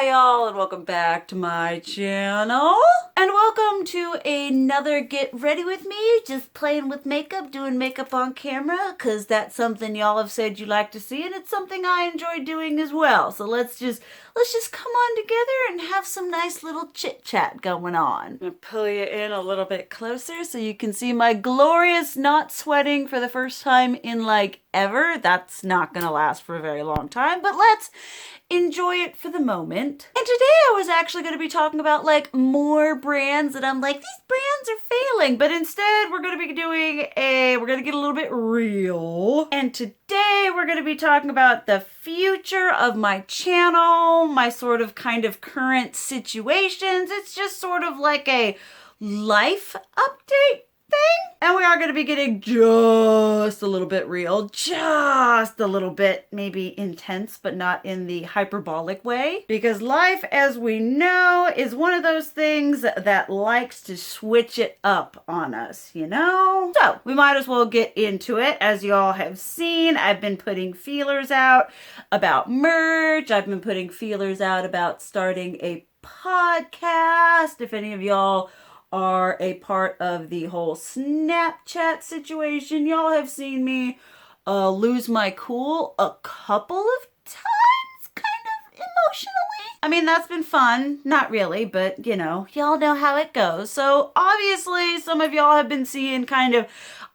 Hi y'all, and welcome back to my channel. And welcome to another Get Ready With Me, just playing with makeup, doing makeup on camera, because that's something y'all have said you like to see, and it's something I enjoy doing as well. So let's just come on together and have some nice little chit chat going on. I'm gonna pull you in a little bit closer so you can see my glorious not sweating for the first time in like ever. That's not gonna last for a very long time, but let's enjoy it for the moment. And today I was actually going to be talking about like more brands that I'm like, these brands are failing, but instead we're going to be we're going to get a little bit real. And today we're going to be talking about the future of my channel, my sort of kind of current situations. It's just sort of like a life update thing. And we are going to be getting just a little bit real, just a little bit maybe intense, but not in the hyperbolic way. Because life, as we know, is one of those things that likes to switch it up on us, you know? So we might as well get into it. As y'all have seen, I've been putting feelers out about merch. I've been putting feelers out about starting a podcast. If any of y'all are a part of the whole Snapchat situation, y'all have seen me lose my cool a couple of times, kind of emotionally. I mean, that's been fun. Not really, but you know, y'all know how it goes. So obviously some of y'all have been seeing kind of,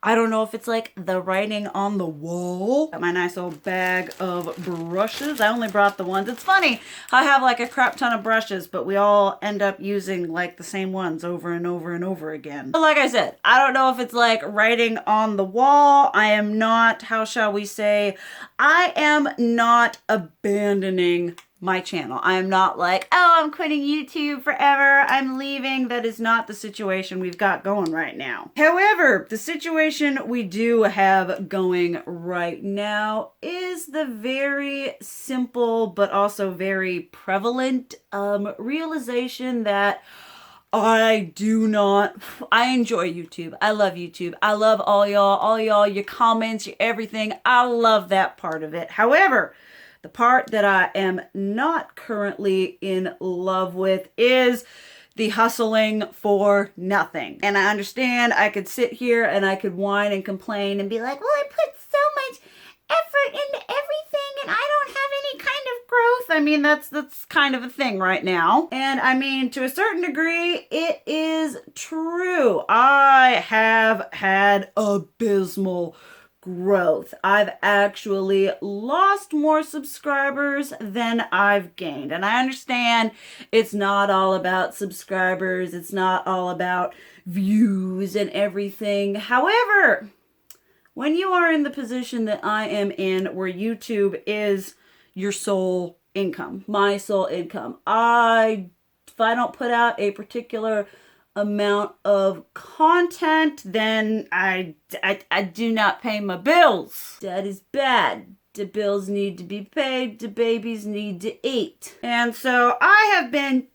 I don't know if it's like the writing on the wall. Got my nice old bag of brushes. I only brought the ones. It's funny, I have like a crap ton of brushes, but we all end up using like the same ones over and over and over again. But like I said, I don't know if it's like writing on the wall. I am not, how shall we say, I am not abandoning my channel. I am not like, oh, I'm quitting YouTube forever, I'm leaving. That is not the situation we've got going right now. However, the situation we do have going right now is the very simple but also very prevalent realization that I enjoy YouTube. I love YouTube. I love all y'all, your comments, your everything. I love that part of it. However, the part that I am not currently in love with is the hustling for nothing. And I understand I could sit here and I could whine and complain and be like, well, I put so much effort into everything and I don't have any kind of growth. I mean, that's kind of a thing right now. And I mean, to a certain degree, it is true. I have had abysmal growth. I've actually lost more subscribers than I've gained. And I understand it's not all about subscribers. It's not all about views and everything. However, when you are in the position that I am in, where YouTube is your sole income, my sole income, if I don't put out a particular amount of content, then I do not pay my bills. That is bad. The bills need to be paid. The babies need to eat. And so I have been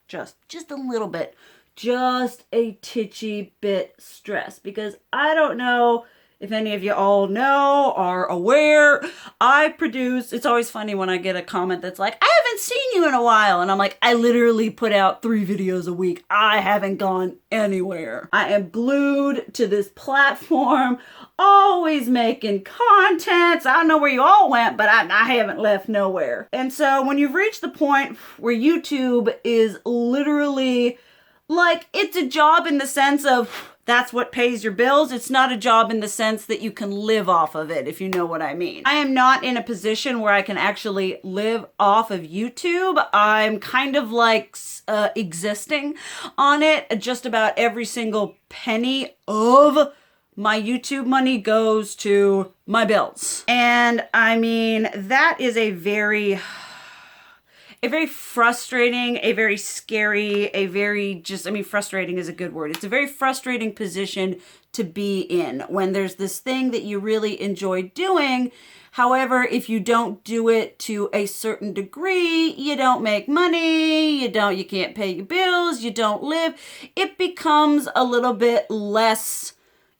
just a little bit, just a titchy bit stressed, because I don't know if any of you all know, are aware, I produce, it's always funny when I get a comment that's like, I haven't seen you in a while. And I'm like, I literally put out 3 videos a week. I haven't gone anywhere. I am glued to this platform, always making content. So I don't know where you all went, but I haven't left nowhere. And so when you've reached the point where YouTube is literally like, it's a job in the sense of, that's what pays your bills. It's not a job in the sense that you can live off of it, if you know what I mean. I am not in a position where I can actually live off of YouTube. I'm kind of like existing on it. Just about every single penny of my YouTube money goes to my bills. And I mean, that is a very frustrating, a very scary, frustrating is a good word. It's a very frustrating position to be in when there's this thing that you really enjoy doing. However, if you don't do it to a certain degree, you don't make money, you can't pay your bills, you don't live. It becomes a little bit less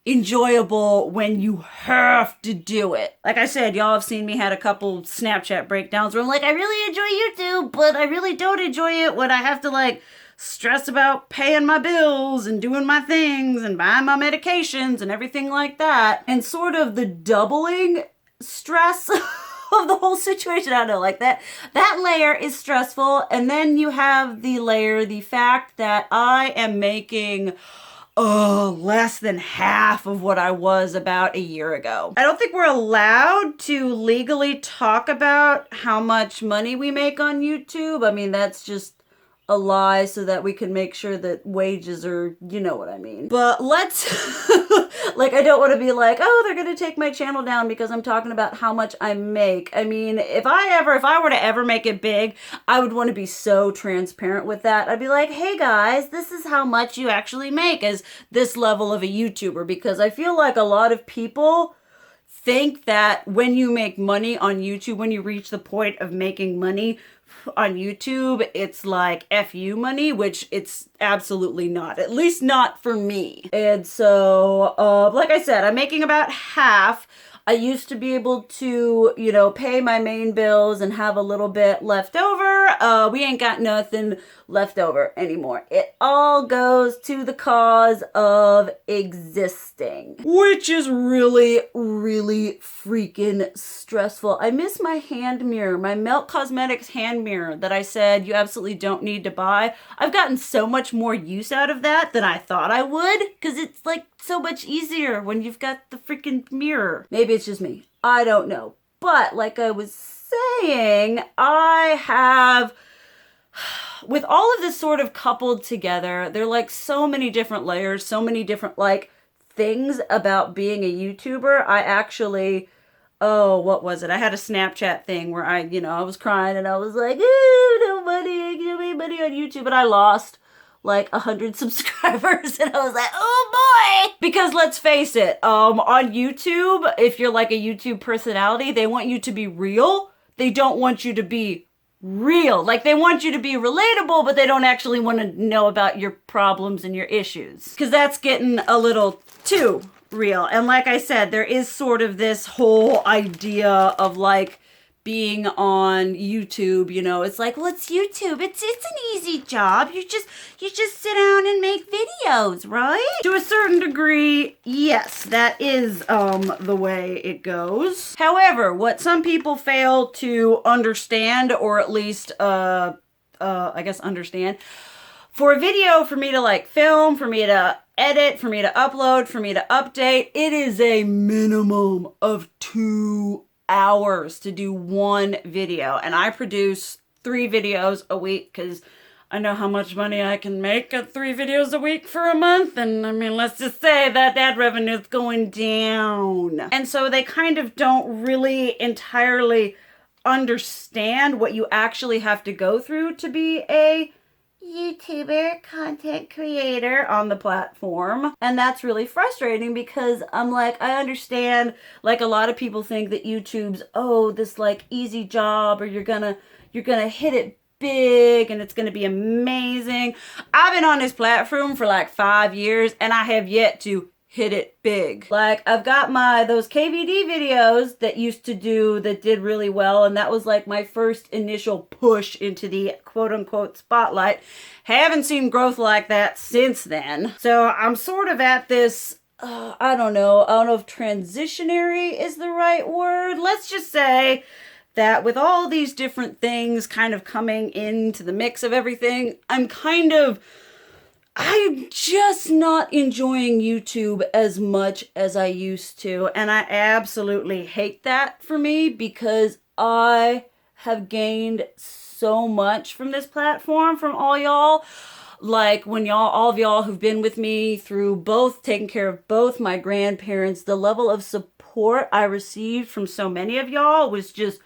enjoyable when you have to do it. Like I said, y'all have seen me had a couple Snapchat breakdowns where I'm like, I really enjoy YouTube, but I really don't enjoy it when I have to like stress about paying my bills and doing my things and buying my medications and everything like that. And sort of the doubling stress of the whole situation. I don't know, like that layer is stressful. And then you have the fact that I am making less than half of what I was about a year ago. I don't think we're allowed to legally talk about how much money we make on YouTube. I mean, that's just a lie so that we can make sure that wages are, you know what I mean. But let's, like, I don't want to be like, oh, they're going to take my channel down because I'm talking about how much I make. I mean, if I were to ever make it big, I would want to be so transparent with that. I'd be like, hey guys, this is how much you actually make as this level of a YouTuber, because I feel like a lot of people think that when you make money on YouTube, when you reach the point of making money on YouTube, it's like FU money, which it's absolutely not, at least not for me. And so, like I said, I'm making about half. I used to be able to, you know, pay my main bills and have a little bit left over. We ain't got nothing left over anymore. It all goes to the cause of existing, which is really, really freaking stressful. I miss my hand mirror, my Melt Cosmetics hand mirror that I said you absolutely don't need to buy. I've gotten so much more use out of that than I thought I would, because it's like so much easier when you've got the freaking mirror. Maybe it's just me. I don't know. But like I was saying, I have, with all of this sort of coupled together, there are like so many different layers, so many different like things about being a YouTuber. I actually, what was it? I had a Snapchat thing where I was crying and I was like, no money, give me money on YouTube. And I lost like 100 subscribers and I was like, oh boy. Because let's face it, on YouTube, if you're like a YouTube personality, they want you to be real. They don't want you to be real. Like, they want you to be relatable, but they don't actually want to know about your problems and your issues, because that's getting a little too real. And like I said, there is sort of this whole idea of like being on YouTube, you know, it's like, well, it's YouTube. It's an easy job. You just sit down and make videos, right? To a certain degree, yes, that is the way it goes. However, what some people fail to understand, or at least I guess understand, for a video, for me to like film, for me to edit, for me to upload, for me to update, it is a minimum of 2 hours to do one video. And I produce 3 videos a week because I know how much money I can make at 3 videos a week for a month. And I mean, let's just say that ad revenue is going down. And so they kind of don't really entirely understand what you actually have to go through to be a YouTuber, content creator on the platform. And that's really frustrating, because I'm like, I understand, like, a lot of people think that YouTube's, this like easy job, or you're gonna hit it big and it's gonna be amazing. I've been on this platform for like 5 years and I have yet to hit it big. Like, I've got those KVD videos that did really well, and that was like my first initial push into the quote-unquote spotlight. Haven't seen growth like that since then. So I'm sort of at this, I don't know if transitionary is the right word. Let's just say that with all these different things kind of coming into the mix of everything, I'm just not enjoying YouTube as much as I used to. And I absolutely hate that for me, because I have gained so much from this platform, from all y'all. Like, when all of y'all who've been with me through taking care of both my grandparents, the level of support I received from so many of y'all was just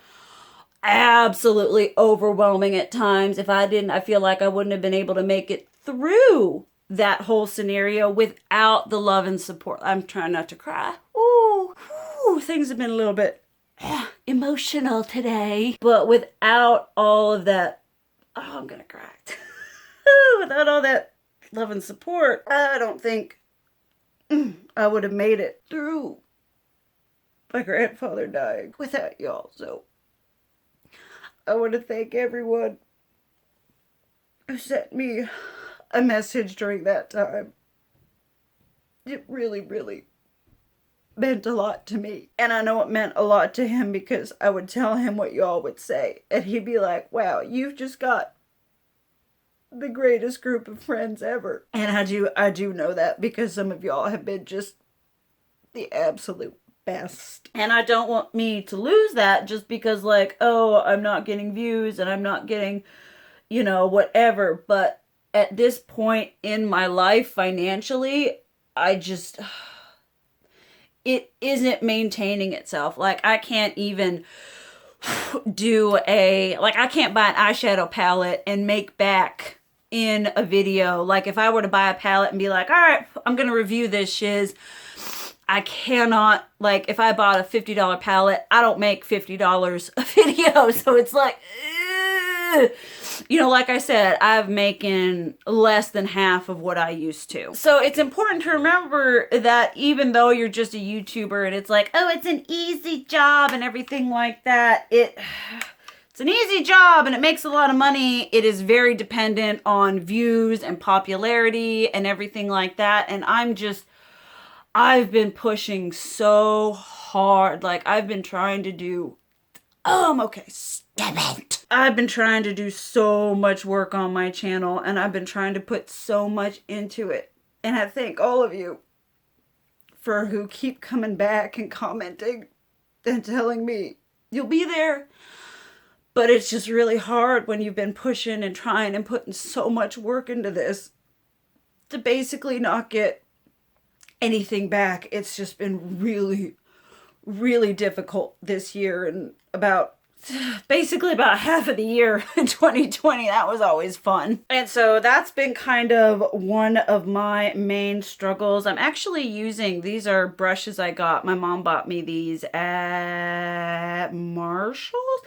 absolutely overwhelming at times. I feel like I wouldn't have been able to make it through that whole scenario without the love and support. I'm trying not to cry. Ooh, things have been a little bit emotional today. But without all of that, I'm gonna cry. Without all that love and support, I don't think I would have made it through my grandfather dying without y'all. So I want to thank everyone who sent me a message during that time. It really, really meant a lot to me. And I know it meant a lot to him because I would tell him what y'all would say. And he'd be like, wow, you've just got the greatest group of friends ever. And I do know that because some of y'all have been just the absolute best. And I don't want me to lose that just because, like, oh, I'm not getting views and I'm not getting, you know, whatever. But at this point in my life financially, it isn't maintaining itself. Like, I can't even I can't buy an eyeshadow palette and make back in a video. Like, if I were to buy a palette and be like, all right, I'm gonna review this shiz, I cannot. Like, if I bought a $50 palette, I don't make $50 a video. So it's like, ugh. You know, like I said, I'm making less than half of what I used to. So it's important to remember that even though you're just a YouTuber and it's like, oh, it's an easy job and everything like that, it's an easy job and it makes a lot of money. It is very dependent on views and popularity and everything like that. And I've been pushing so hard. Like, I've been trying to do, okay, stop it. I've been trying to do so much work on my channel and I've been trying to put so much into it. And I thank all of you for who keep coming back and commenting and telling me you'll be there. But it's just really hard when you've been pushing and trying and putting so much work into this to basically not get anything back. It's just been really, really difficult this year, and basically about half of the year in 2020, that was always fun. And so that's been kind of one of my main struggles. I'm actually using, these are brushes I got. My mom bought me these at Marshall's.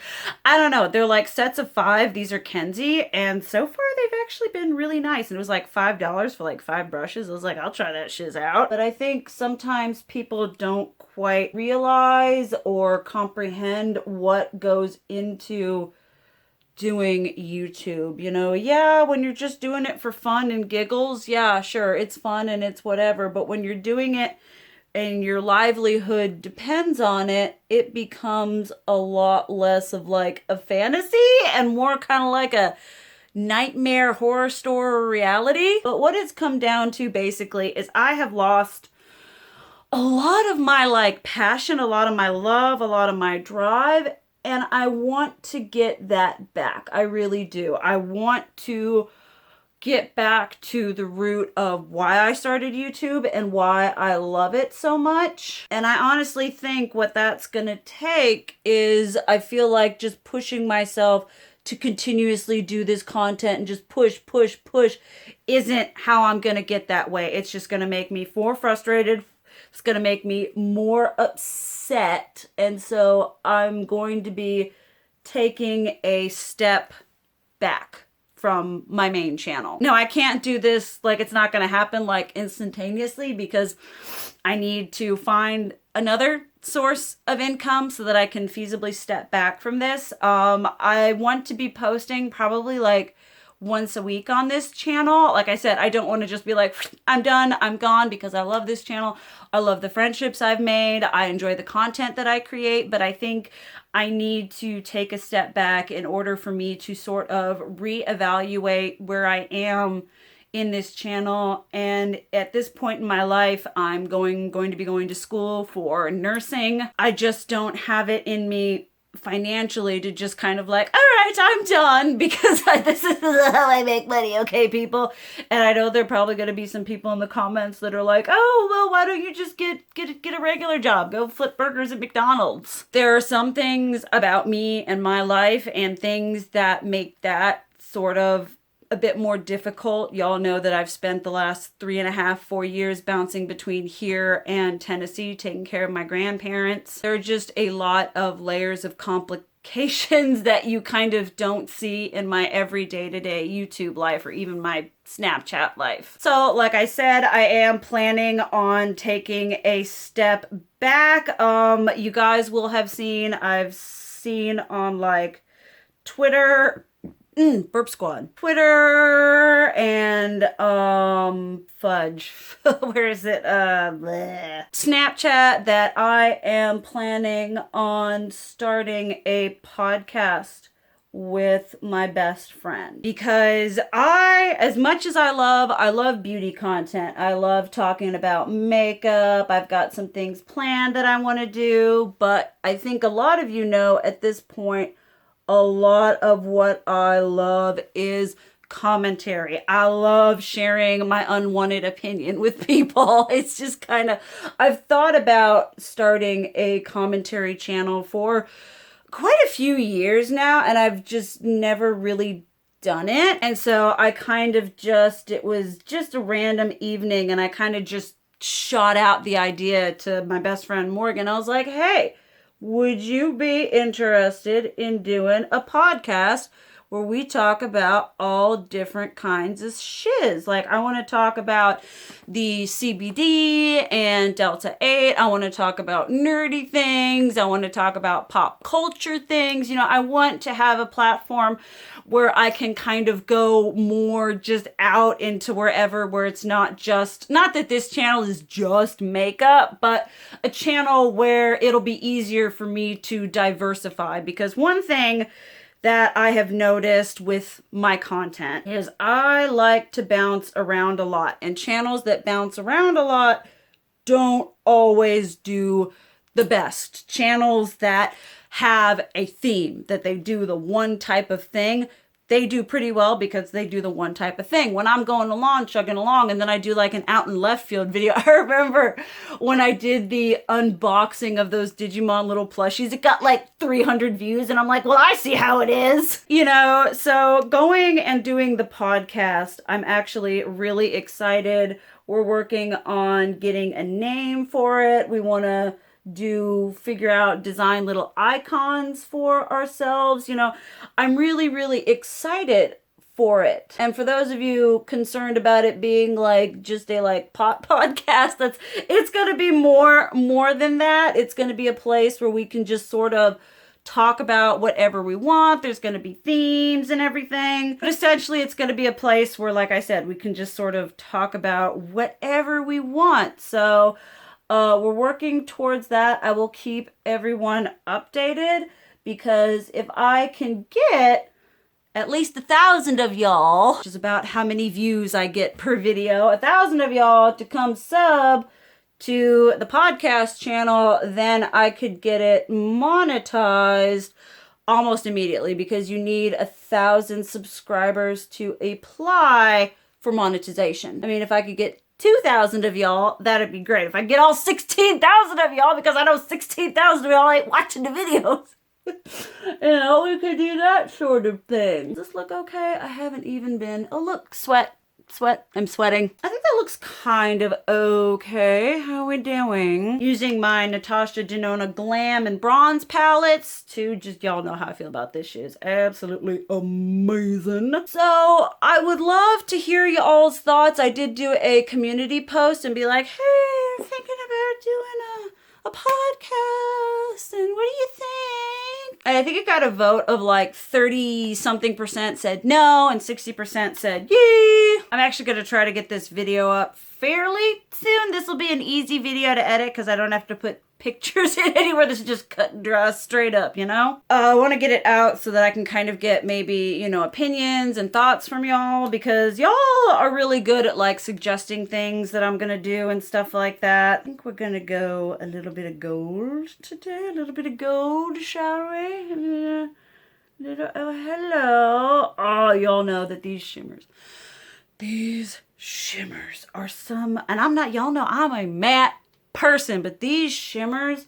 I don't know. They're like sets of 5. These are Kenzie. And so far they've actually been really nice. And it was like $5 for like 5 brushes. I was like, I'll try that shiz out. But I think sometimes people don't quite realize or comprehend what goes into doing YouTube. You know, yeah, when you're just doing it for fun and giggles, yeah, sure, it's fun and it's whatever. But when you're doing it and your livelihood depends on it, it becomes a lot less of like a fantasy and more kind of like a nightmare horror story reality. But what it's come down to basically is I have lost a lot of my like passion, a lot of my love, a lot of my drive, and I want to get that back. I really do. I want to get back to the root of why I started YouTube and why I love it so much. And I honestly think what that's gonna take is, I feel like just pushing myself to continuously do this content and just push isn't how I'm gonna get that way. It's just gonna make me more frustrated. It's going to make me more upset. And so I'm going to be taking a step back from my main channel. No, I can't do this. Like, it's not going to happen like instantaneously because I need to find another source of income so that I can feasibly step back from this. I want to be posting probably like once a week on this channel. Like I said, I don't want to just be like, I'm done, I'm gone, because I love this channel. I love the friendships I've made. I enjoy the content that I create, but I think I need to take a step back in order for me to sort of reevaluate where I am in this channel. And at this point in my life, I'm going to be going to school for nursing. I just don't have it in me financially to just kind of like, all right, I'm done, because this is how I make money, okay, people? And I know there are probably going to be some people in the comments that are like, oh, well, why don't you just get a regular job? Go flip burgers at McDonald's. There are some things about me and my life and things that make that sort of a bit more difficult. Y'all know that I've spent the last 3.5, 4 years bouncing between here and Tennessee, taking care of my grandparents. There are just a lot of layers of complication notifications that you kind of don't see in my every day-to-day YouTube life or even my Snapchat life. So like I said, I am planning on taking a step back. You guys will have seen, I've seen on like Twitter, Burp Squad. Twitter and fudge. Where is it? Snapchat, that I am planning on starting a podcast with my best friend. Because as much as I love beauty content. I love talking about makeup. I've got some things planned that I want to do, but I think a lot of you know at this point, a lot of what I love is commentary. I love sharing my unwanted opinion with people. It's just kind of, I've thought about starting a commentary channel for quite a few years now, and I've just never really done it. And so I kind of it was just a random evening, and I kind of just shot out the idea to my best friend Morgan. I was like, hey, would you be interested in doing a podcast where we talk about all different kinds of shiz? Like, I want to talk about the CBD and Delta 8. I want to talk about nerdy things. I want to talk about pop culture things. You know, I want to have a platform where I can kind of go more just out into wherever, where it's not that this channel is just makeup, but a channel where it'll be easier for me to diversify. Because one thing that I have noticed with my content is I like to bounce around a lot, and channels that bounce around a lot don't always do the best. Channels that have a theme, that they do the one type of thing, they do pretty well because they do the one type of thing. When I'm going along, chugging along, and then I do like an out in left field video. I remember when I did the unboxing of those Digimon little plushies, it got like 300 views, and I'm like, well, I see how it is. You know, so going and doing the podcast, I'm actually really excited. We're working on getting a name for it. We want to design little icons for ourselves. You know, I'm really, really excited for it. And for those of you concerned about it being like just a like pot podcast, it's going to be more than that. It's going to be a place where we can just sort of talk about whatever we want. There's going to be themes and everything. But essentially, it's going to be a place where, like I said, we can just sort of talk about whatever we want. So we're working towards that. I will keep everyone updated, because if I can get at least 1,000 of y'all, which is about how many views I get per video, 1,000 of y'all to come sub to the podcast channel, then I could get it monetized almost immediately, because you need 1,000 subscribers to apply for monetization. I mean, if I could get 2,000 of y'all, that'd be great. If I get all 16,000 of y'all, because I know 16,000 of y'all ain't watching the videos. You know, we could do that sort of thing. Does this look okay? I haven't even been... Oh, look, sweat. I'm sweating. I think that looks kind of okay. How are we doing? Using my Natasha Denona Glam and Bronze palettes to just, y'all know how I feel about this shit. It's absolutely amazing. So I would love to hear y'all's thoughts. I did do a community post and be like, hey, I'm thinking about doing a podcast, and what do you think? And I think it got a vote of like 30-something% said no, and 60% said yay. I'm actually going to try to get this video up fairly soon. This will be an easy video to edit because I don't have to put pictures in anywhere. This is just cut and draw straight up, you know? I want to get it out so that I can kind of get maybe, you know, opinions and thoughts from y'all, because y'all are really good at like suggesting things that I'm gonna do and stuff like that. I think we're gonna go a little bit of gold today. A little bit of gold, shall we? Oh, hello. Oh, y'all know that these shimmers are some, and y'all know I'm a matte person, but these shimmers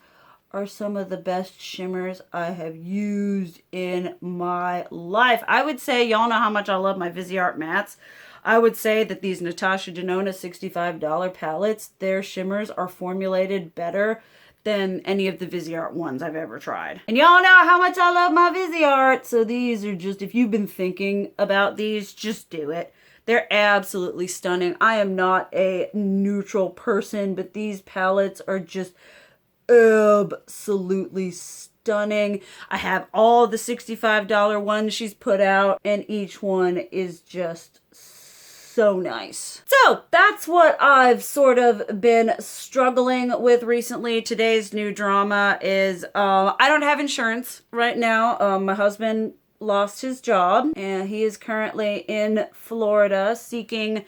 are some of the best shimmers I have used in my life. I would say, y'all know how much I love my Viseart mattes. I would say that these Natasha Denona $65 palettes, their shimmers are formulated better than any of the Viseart ones I've ever tried. And y'all know how much I love my Viseart, so these are just, if you've been thinking about these, just do it. They're absolutely stunning. I am not a neutral person, but these palettes are just absolutely stunning. I have all the $65 ones she's put out, and each one is just so nice. So that's what I've sort of been struggling with recently. Today's new drama is I don't have insurance right now. My husband lost his job, and he is currently in Florida seeking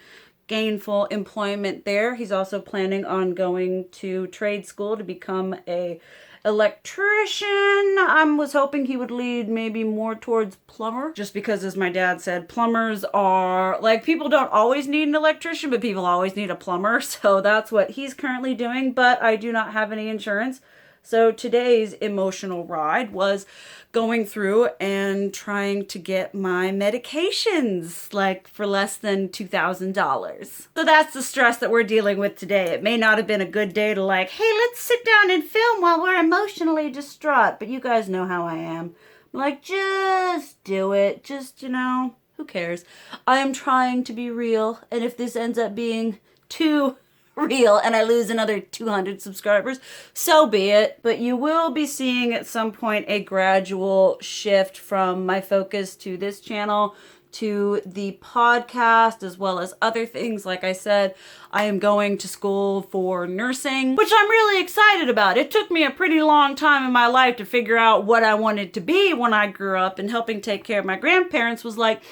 gainful employment there. He's also planning on going to trade school to become a electrician. I was hoping he would lead maybe more towards plumber, just because, as my dad said, plumbers are like, people don't always need an electrician, but people always need a plumber. So that's what he's currently doing, but I do not have any insurance. So today's emotional ride was going through and trying to get my medications, like, for less than $2,000. So that's the stress that we're dealing with today. It may not have been a good day to like, hey, let's sit down and film while we're emotionally distraught. But you guys know how I am. I'm like, just do it. Just, who cares? I am trying to be real. And if this ends up being too real and I lose another 200 subscribers, so be it. But you will be seeing at some point a gradual shift from my focus to this channel to the podcast, as well as other things. Like I said, I am going to school for nursing, which I'm really excited about. It took me a pretty long time in my life to figure out what I wanted to be when I grew up, and helping take care of my grandparents was like,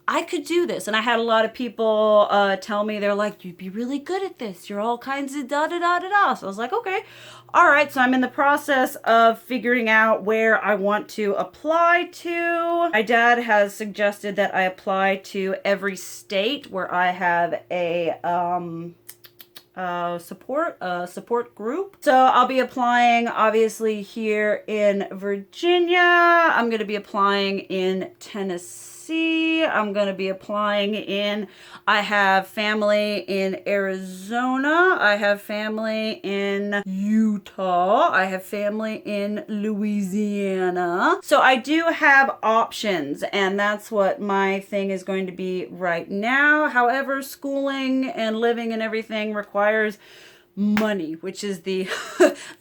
I could do this. And I had a lot of people tell me, they're like, you'd be really good at this. You're all kinds of da-da-da-da-da. So I was like, okay, all right. So I'm in the process of figuring out where I want to apply to. My dad has suggested that I apply to every state where I have a support group. So I'll be applying obviously here in Virginia. I'm going to be applying in Tennessee. I'm going to be applying in, I have family in Arizona. I have family in Utah. I have family in Louisiana. So I do have options, and that's what my thing is going to be right now. However, schooling and living and everything requires money, which is the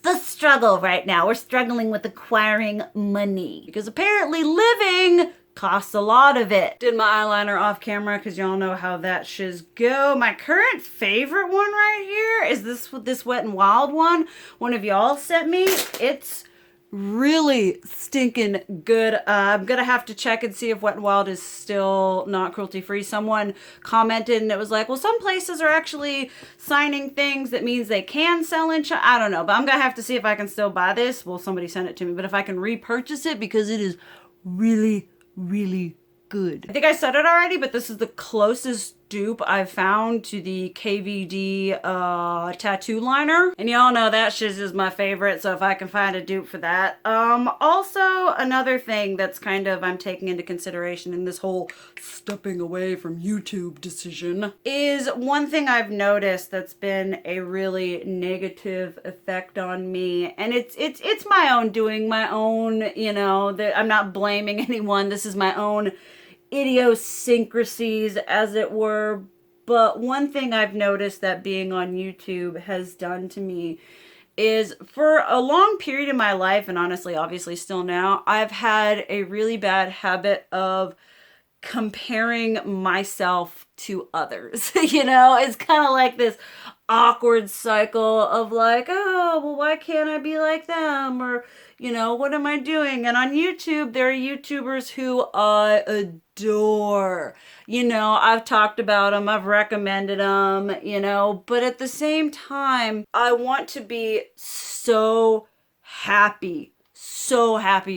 the struggle right now. We're struggling with acquiring money because apparently living costs a lot of it. Did my eyeliner off camera because y'all know how that shiz go. My current favorite one right here is this Wet n Wild one of y'all sent me. It's really stinking good. I'm gonna have to check and see if Wet n Wild is still not cruelty free. Someone commented and it was like, well, some places are actually signing things that means they can sell in China. I don't know, but I'm gonna have to see if I can still buy this. Well, somebody sent it to me, but if I can repurchase it, because it is really good. I think I said it already, but this is the closest dupe I've found to the KVD tattoo liner. And y'all know that shiz is my favorite, so if I can find a dupe for that. Also, another thing that's kind of I'm taking into consideration in this whole stepping away from YouTube decision is one thing I've noticed that's been a really negative effect on me. And it's my own doing, my own, I'm not blaming anyone. This is my own idiosyncrasies, as it were. But one thing I've noticed that being on YouTube has done to me is, for a long period in my life, and honestly, obviously still now, I've had a really bad habit of comparing myself to others. It's kind of like this awkward cycle of like, oh, well, why can't I be like them? Or, what am I doing? And on YouTube, there are YouTubers who I adore. I've talked about them, I've recommended them, but at the same time, I want to be so happy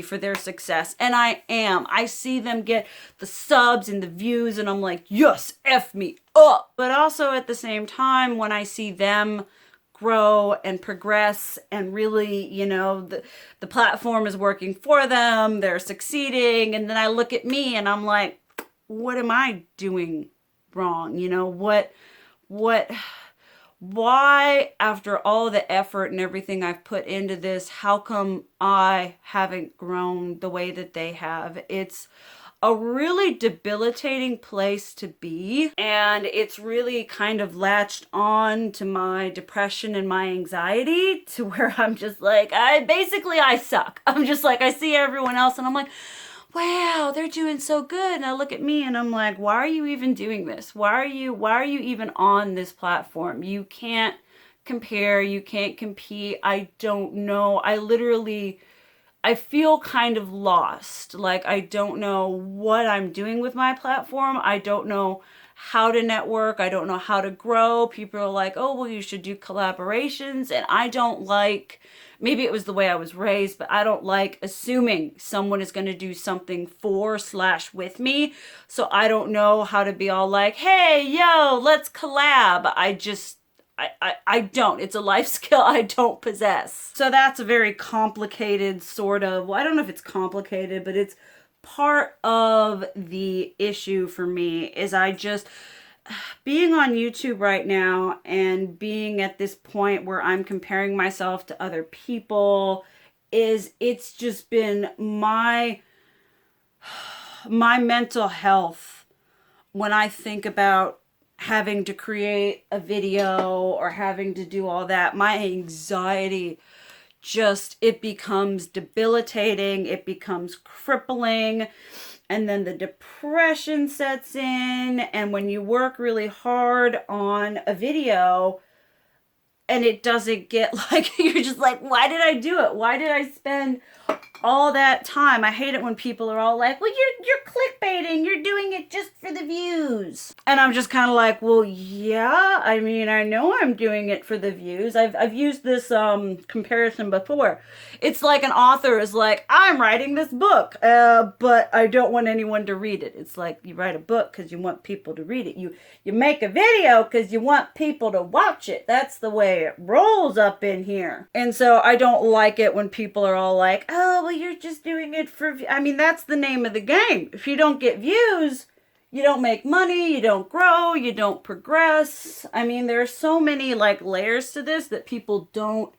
for their success. And I am. I see them get the subs and the views and I'm like, yes, F me up. But also at the same time, when I see them grow and progress and really, the platform is working for them, they're succeeding. And then I look at me and I'm like, what am I doing wrong? why, after all the effort and everything I've put into this, how come I haven't grown the way that they have? It's a really debilitating place to be, and it's really kind of latched on to my depression and my anxiety, to where I'm just like, I suck. I'm just like, I see everyone else and I'm like, wow, they're doing so good. And I look at me and I'm like, why are you even doing this? Why are you even on this platform? You can't compare, you can't compete. I don't know. I feel kind of lost. Like, I don't know what I'm doing with my platform. I don't know how to network. I don't know how to grow. People are like, oh, well, you should do collaborations. And I don't like, maybe it was the way I was raised, but I don't like assuming someone is going to do something for/with me. So I don't know how to be all like, hey, yo, let's collab. I don't. It's a life skill I don't possess. So that's a very complicated sort of, well, I don't know if it's complicated, but it's part of the issue for me. Is I just, being on YouTube right now and being at this point where I'm comparing myself to other people, it's just been my mental health when I think about having to create a video or having to do all that. My anxiety just, it becomes debilitating, it becomes crippling, and then the depression sets in. And when you work really hard on a video and it doesn't get, like, you're just like, why did I do it? Why did I spend all that time? I hate it when people are all like, well, you're clickbaiting, you're doing it just for the views. And I'm just kind of like, well, yeah, I mean, I know I'm doing it for the views. I've used this comparison before. It's like an author is like, I'm writing this book, but I don't want anyone to read it. It's like, you write a book because you want people to read it. You make a video because you want people to watch it. That's the way it rolls up in here. And so I don't like it when people are all like, oh, well, you're just doing it for, I mean, that's the name of the game. If you don't get views, you don't make money, you don't grow, you don't progress. I mean, there are so many like layers to this that people don't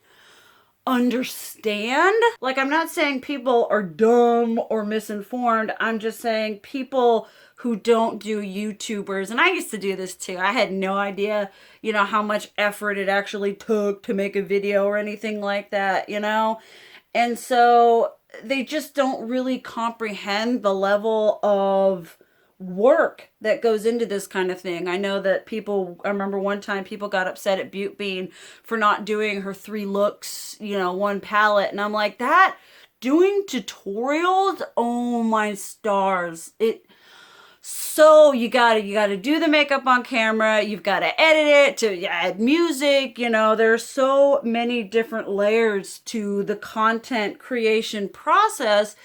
understand. Like, I'm not saying people are dumb or misinformed. I'm just saying people who don't do YouTubers, and I used to do this too. I had no idea, you know, how much effort it actually took to make a video or anything like that, you know? And so they just don't really comprehend the level of work that goes into this kind of thing. I know that people, I remember one time people got upset at Butte Bean for not doing her 3 looks, you know, 1 palette. And I'm like, that, doing tutorials, oh my stars. So you gotta do the makeup on camera, you've gotta edit it, to add music, you know, there's so many different layers to the content creation process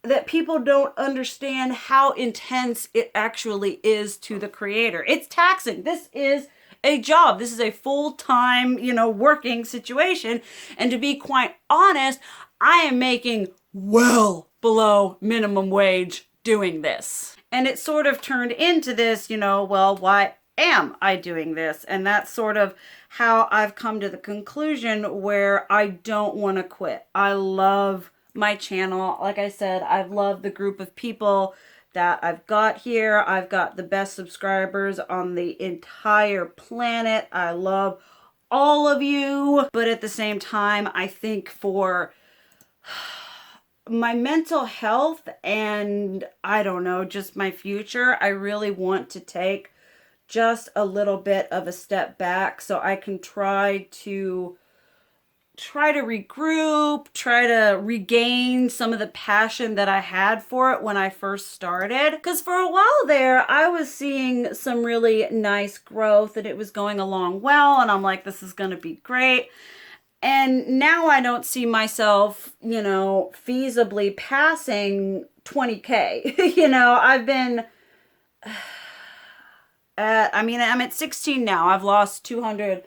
that people don't understand how intense it actually is to the creator. It's taxing. This is a job. This is a full-time, you know, working situation. And to be quite honest, I am making well below minimum wage doing this. And it sort of turned into this, you know, well, why am I doing this? And that's sort of how I've come to the conclusion where I don't want to quit. I love my channel. Like I said, I've loved the group of people that I've got here. I've got the best subscribers on the entire planet. I love all of you. But at the same time, I think for my mental health and, I don't know, just my future, I really want to take just a little bit of a step back so I can try to regroup, try to regain some of the passion that I had for it when I first started. Because for a while there, I was seeing some really nice growth and it was going along well. And I'm like, this is going to be great. And now I don't see myself, you know, feasibly passing 20K. You know, I've been I'm at 16 now. I've lost 200.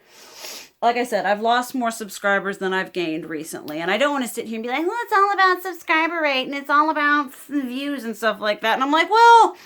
Like I said, I've lost more subscribers than I've gained recently. And I don't want to sit here and be like, well, it's all about subscriber rate and it's all about views and stuff like that. And I'm like, well,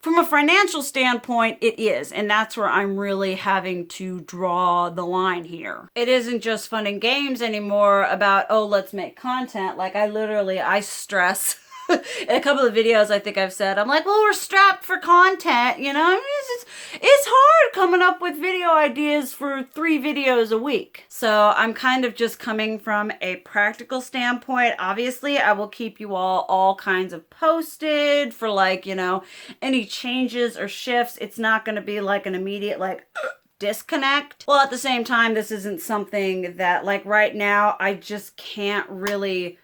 From a financial standpoint, it is. And that's where I'm really having to draw the line here. It isn't just fun and games anymore about, oh, let's make content. Like I stress in a couple of videos I think I've said, I'm like, well, we're strapped for content, you know? I mean, it's hard coming up with video ideas for 3 videos a week. So I'm kind of just coming from a practical standpoint. Obviously, I will keep you all kinds of posted for like, you know, any changes or shifts. It's not going to be like an immediate like disconnect. Well, at the same time, this isn't something that like right now I just can't really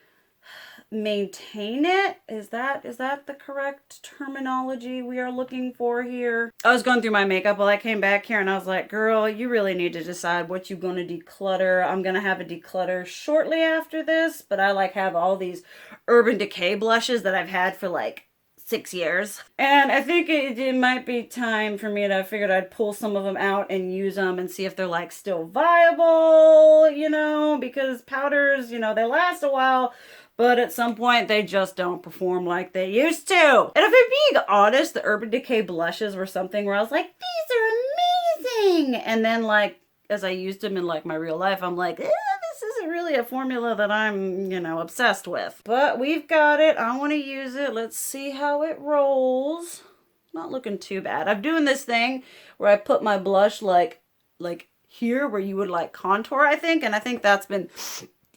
maintain it. Is that the correct terminology we are looking for here? I was going through my makeup while I came back here and I was like, girl, you really need to decide what you're going to declutter. I'm going to have a declutter shortly after this, but I like have all these Urban Decay blushes that I've had for like 6 years. And I think it might be time for me to, I figured I'd pull some of them out and use them and see if they're like still viable, you know, because powders, you know, they last a while, but at some point they just don't perform like they used to. And if I'm being honest, the Urban Decay blushes were something where I was like, these are amazing. And then like, as I used them in like my real life, I'm like, this isn't really a formula that I'm, you know, obsessed with. But we've got it. I want to use it. Let's see how it rolls. Not looking too bad. I'm doing this thing where I put my blush like here where you would like contour, I think. And I think that's been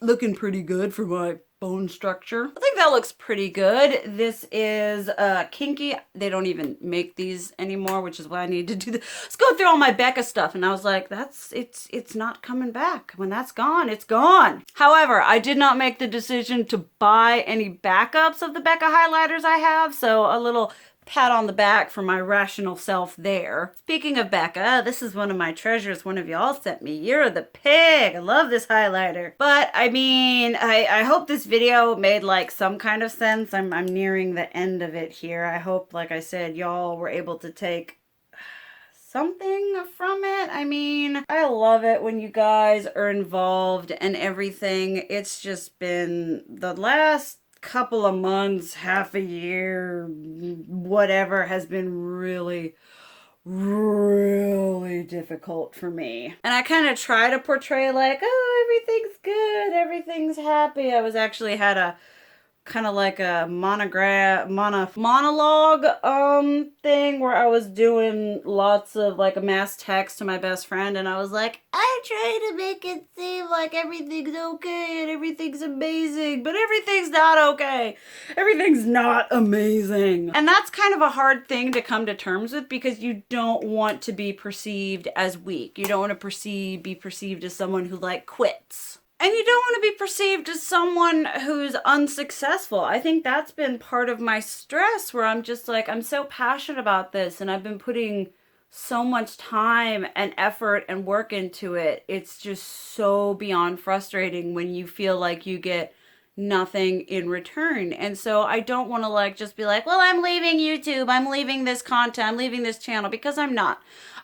looking pretty good for my bone structure. I think that looks pretty good. This is Kinky. They don't even make these anymore, which is why I need to do this. Let's go through all my Becca stuff. And I was like, it's not coming back. When that's gone, it's gone. However, I did not make the decision to buy any backups of the Becca highlighters I have. So a little pat on the back for my rational self there. Speaking of Becca, this is one of my treasures one of y'all sent me. You're the pig. I love this highlighter. But I mean, I hope this video made like some kind of sense. I'm nearing the end of it here. I hope, like I said, y'all were able to take something from it. I mean, I love it when you guys are involved and everything. It's just been the last couple of months, half a year, whatever, has been really difficult for me. And I kind of try to portray like, oh, everything's good, everything's happy. I was actually had a kind of like a monologue thing where I was doing lots of like a mass text to my best friend, and I was like, I try to make it seem like everything's okay and everything's amazing, but everything's not okay. Everything's not amazing. And that's kind of a hard thing to come to terms with because you don't want to be perceived as weak. You don't want to be perceived as someone who like quits. And you don't want to be perceived as someone who's unsuccessful. I think that's been part of my stress where I'm just like, I'm so passionate about this and I've been putting so much time and effort and work into it. It's just so beyond frustrating when you feel like you get nothing in return. And so I don't want to like just be like, well, I'm leaving YouTube, I'm leaving this content, I'm leaving this channel, because I'm not.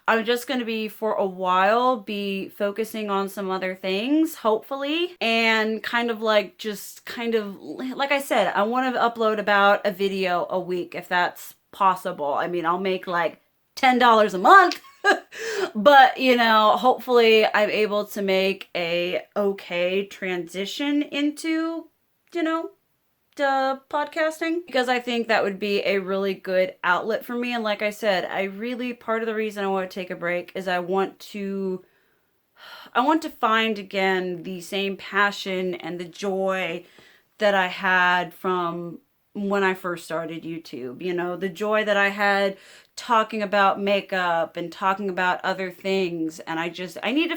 I'm just going to be, for a while, be focusing on some other things, hopefully, and kind of like, like I said, I want to upload about a video a week, if that's possible. I mean, I'll make like $10 a month, but, you know, hopefully I'm able to make a okay transition into, you know, podcasting, because I think that would be a really good outlet for me. And like I said, part of the reason I want to take a break is I want to find again the same passion and the joy that I had from when I first started YouTube. You know, the joy that I had talking about makeup and talking about other things. And I need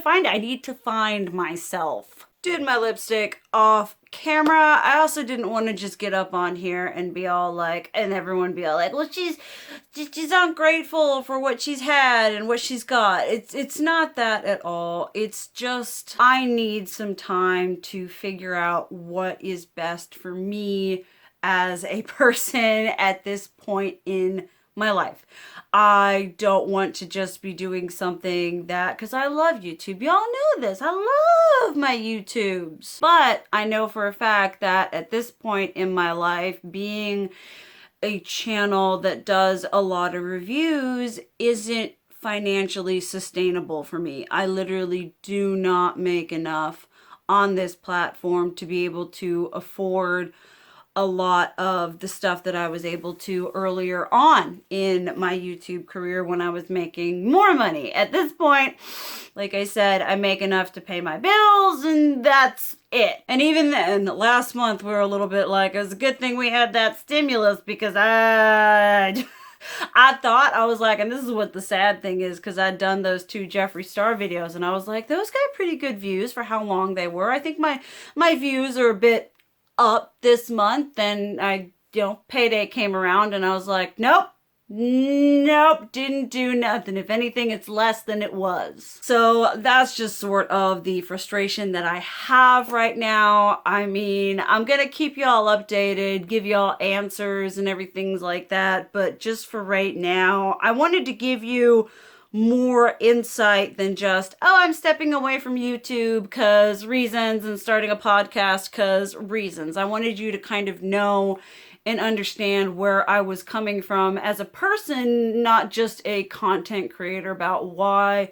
to find myself. Did my lipstick off camera. I also didn't want to just get up on here and be all like, and everyone be all like, well, she's ungrateful for what she's had and what she's got. It's not that at all. It's just, I need some time to figure out what is best for me as a person at this point in my life. I don't want to just be doing something that, because I love YouTube. Y'all know this. I love my YouTubes. But I know for a fact that at this point in my life, being a channel that does a lot of reviews isn't financially sustainable for me. I literally do not make enough on this platform to be able to afford a lot of the stuff that I was able to earlier on in my YouTube career when I was making more money. At this point, like I said, I make enough to pay my bills and that's it. And even then, last month we were a little bit like, it's a good thing we had that stimulus because I thought, I was like, and this is what the sad thing is, because I'd done those 2 Jeffree Star videos and I was like, those got pretty good views for how long they were. I think my views are a bit up this month, and payday came around and I was like, nope, didn't do nothing. If anything, it's less than it was. So that's just sort of the frustration that I have right now. I mean, I'm gonna keep y'all updated, give y'all answers and everything like that, but just for right now, I wanted to give you more insight than just, oh, I'm stepping away from YouTube because reasons and starting a podcast because reasons. I wanted you to kind of know and understand where I was coming from as a person, not just a content creator, about why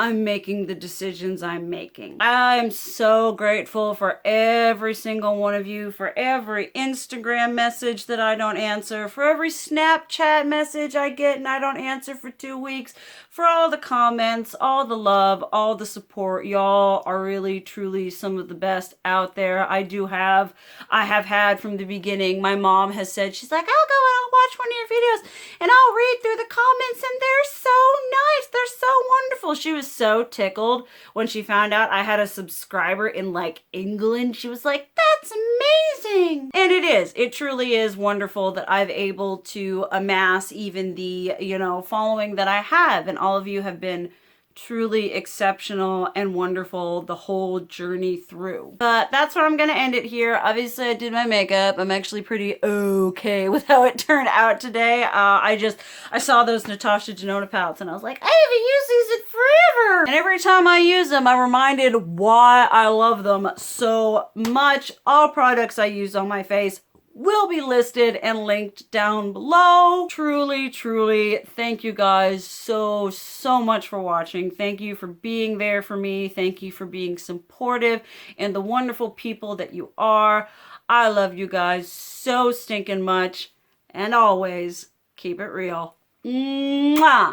I'm making the decisions I'm making. I'm so grateful for every single one of you, for every Instagram message that I don't answer, for every Snapchat message I get and I don't answer for 2 weeks, for all the comments, all the love, all the support. Y'all are really, truly some of the best out there. I have had from the beginning. My mom has said, she's like, I'll go and I'll watch one of your videos and I'll read through the comments and they're so nice. They're so wonderful. She was so tickled when she found out I had a subscriber in like England. She was like, that's amazing. And it is. It truly is wonderful that I've able to amass even the, following that I have. And all of you have been truly exceptional and wonderful the whole journey through. But that's where I'm gonna end it here. Obviously I did my makeup. I'm actually pretty okay with how it turned out today. I saw those Natasha Denona palettes and I was like, I haven't used these in forever. And every time I use them, I'm reminded why I love them so much. All products I use on my face will be listed and linked down below. Truly, truly, thank you guys so much for watching. Thank you for being there for me. Thank you for being supportive and the wonderful people that you are. I love you guys so stinking much. And always, keep it real. Mwah!